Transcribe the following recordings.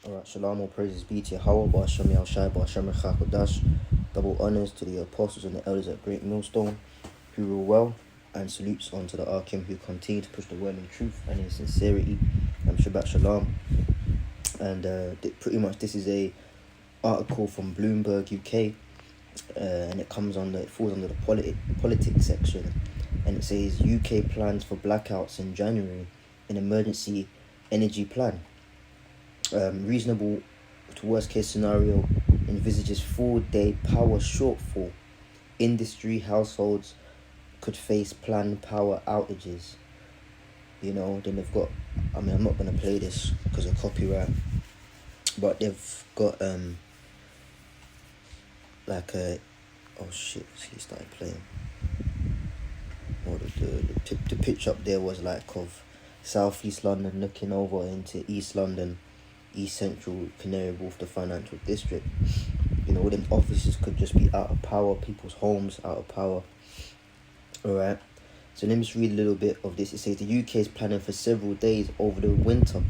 Alright, shalom, all praises be to Yahweh, Ba'ashem Yahushai, Ba'ashem Rechakodash. Double honors to the apostles and the elders at Great Millstone, who rule well, and salutes unto the Arkim who continue to push the word in truth and in sincerity. Shabbat shalom. And pretty much this is a article from Bloomberg UK, and it falls under the politics section, and it says UK plans for blackouts in January, an emergency energy plan. Reasonable to worst case scenario envisages 4-day power shortfall. Industry households could face planned power outages. Then they've got, I'm not going to play this because of copyright, but they've got oh shit, he started playing. Or the pitch up there was like of southeast London looking over into East London, East Central, Canary Wharf, the financial district. Them offices could just be out of power, people's homes out of power. Alright, so let me just read a little bit of this. It says the UK is planning for several days over the winter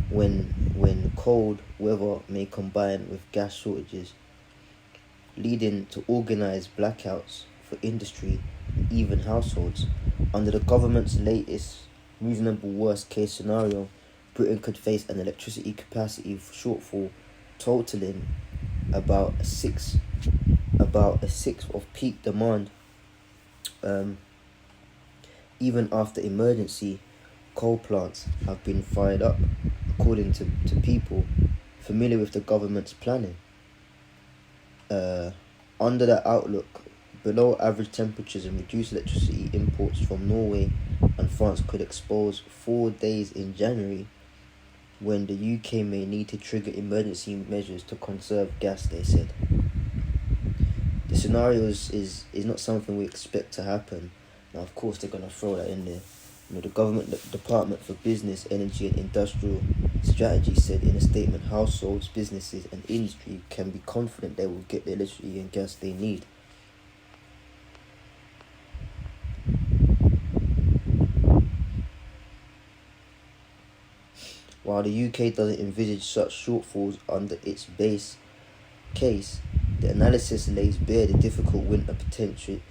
when cold weather may combine with gas shortages, leading to organised blackouts for industry and even households. Under the government's latest reasonable worst case scenario, Britain could face an electricity capacity shortfall totaling about a sixth of peak demand. Even after emergency coal plants have been fired up, according to people familiar with the government's planning. Under that outlook, below average temperatures and reduced electricity imports from Norway and France could expose 4 days in January when the UK may need to trigger emergency measures to conserve gas, they said. The scenario is not something we expect to happen. Now, of course, they're going to throw that in there. The government Department for Business, Energy and Industrial Strategy said in a statement, households, businesses and industry can be confident they will get the electricity and gas they need. While the UK doesn't envisage such shortfalls under its base case, the analysis lays bare the difficult winter potentially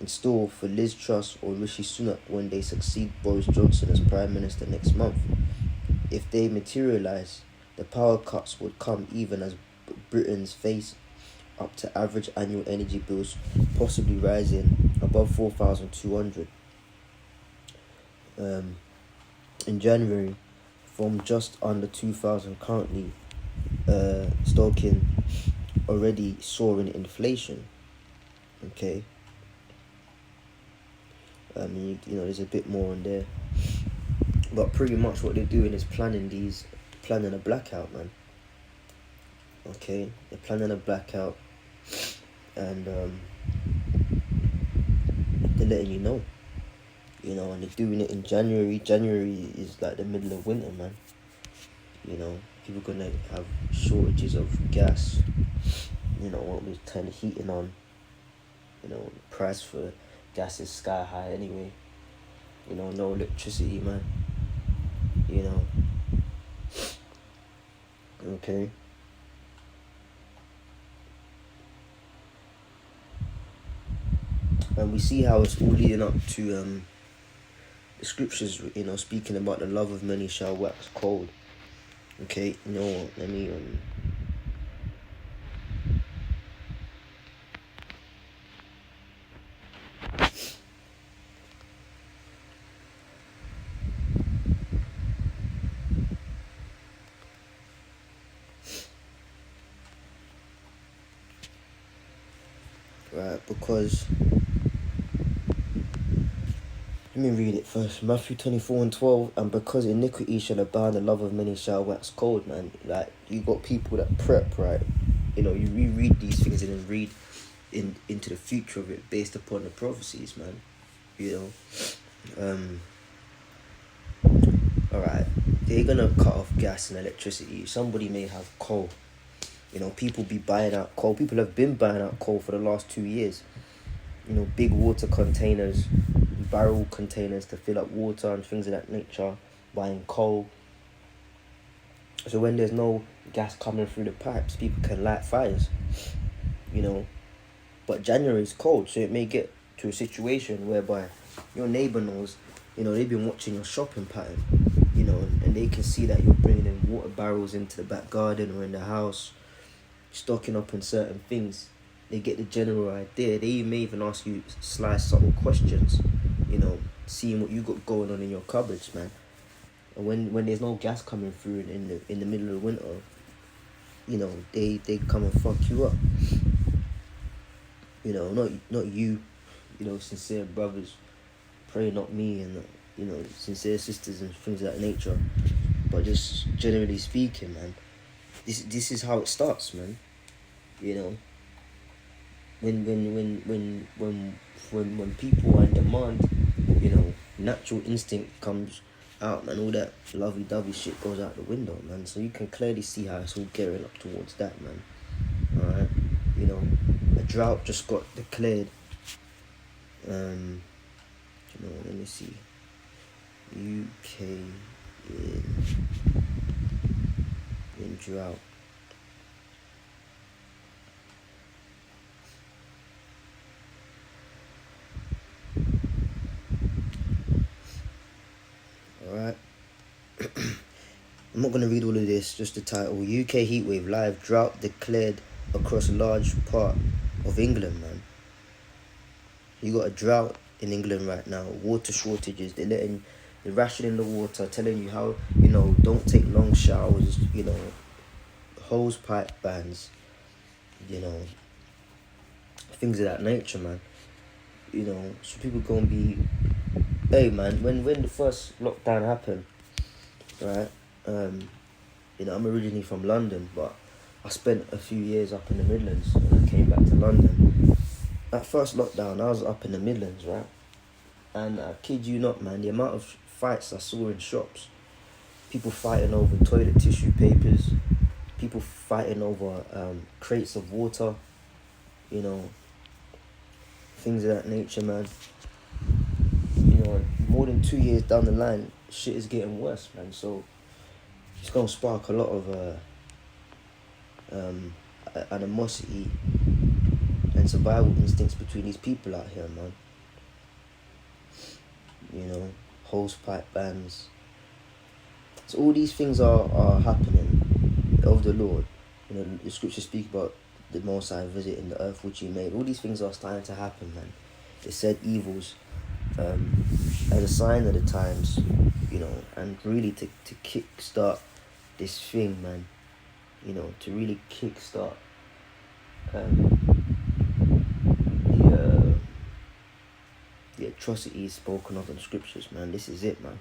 in store for Liz Truss or Rishi Sunak when they succeed Boris Johnson as Prime Minister next month. If they materialise, the power cuts would come even as Britons face up to average annual energy bills, possibly rising above 4,200. In January, from just under 2,000 currently, stoking already soaring inflation. Okay. There's a bit more on there, but pretty much what they're doing is planning a blackout, man. Okay, they're planning a blackout, and they're letting you know. And they're doing it in January. January is like the middle of winter, man. People gonna have shortages of gas. Won't be turning heating on. The price for gas is sky high anyway. No electricity, man. Okay. And we see how it's all leading up to the scriptures, speaking about the love of many shall wax cold. Okay, let me right, because let me read it first. Matthew 24:12, and because iniquity shall abound, the love of many shall wax cold, man. Like, you got people that prep, right? You reread these things and then read into the future of it based upon the prophecies, man. Alright, they're gonna cut off gas and electricity. Somebody may have coal. People be buying out coal. People have been buying out coal for the last 2 years. Big water containers, barrel containers to fill up water and things of that nature. buying coal. So when there's no gas coming through the pipes, people can light fires, you know. But January is cold, so it may get to a situation whereby your neighbor knows, you know, they've been watching your shopping pattern, you know, and they can see that you're bringing in water barrels into the back garden or in the house, stocking up on certain things. They get the general idea. They may even ask you sly, subtle questions, you know, seeing what you got going on in your cupboards, man. And when there's no gas coming through in the middle of the winter, you know, they come and fuck you up. You know, not you, you know, sincere brothers, pray not me, and you know, sincere sisters and things of that nature. But just generally speaking, man, this is how it starts, man. You know, when people are in demand, you know, natural instinct comes out, man. All that lovey-dovey shit goes out the window, man. So you can clearly see how it's all gearing up towards that, man. Alright, you know, a drought just got declared. You know, let me see. UK in drought. Alright. I'm not going to read all of this, just the title. UK heatwave, live drought declared across a large part of England, man. You got a drought in England right now, water shortages. They're rationing the water, telling you how, you know, don't take long showers, you know, hose pipe bans, you know, things of that nature, man. You know, so people gonna be, hey, man, when the first lockdown happened, right, you know, I'm originally from London, but I spent a few years up in the Midlands when I came back to London. That first lockdown, I was up in the Midlands, right? And I kid you not, man, the amount of fights I saw in shops, people fighting over toilet tissue papers, people fighting over crates of water, you know, things of that nature, man. You know, more than 2 years down the line, shit is getting worse, man. So it's gonna spark a lot of animosity and survival instincts between these people out here, man. You know, hose pipe bans. So all these things are happening of the Lord. You know, the scriptures speak about the Most High visiting the earth which He made. All these things are starting to happen, man. It said evils as a sign of the times, you know, and really to kickstart this thing, man. You know, to really kickstart the atrocities spoken of in the scriptures, man. This is it, man.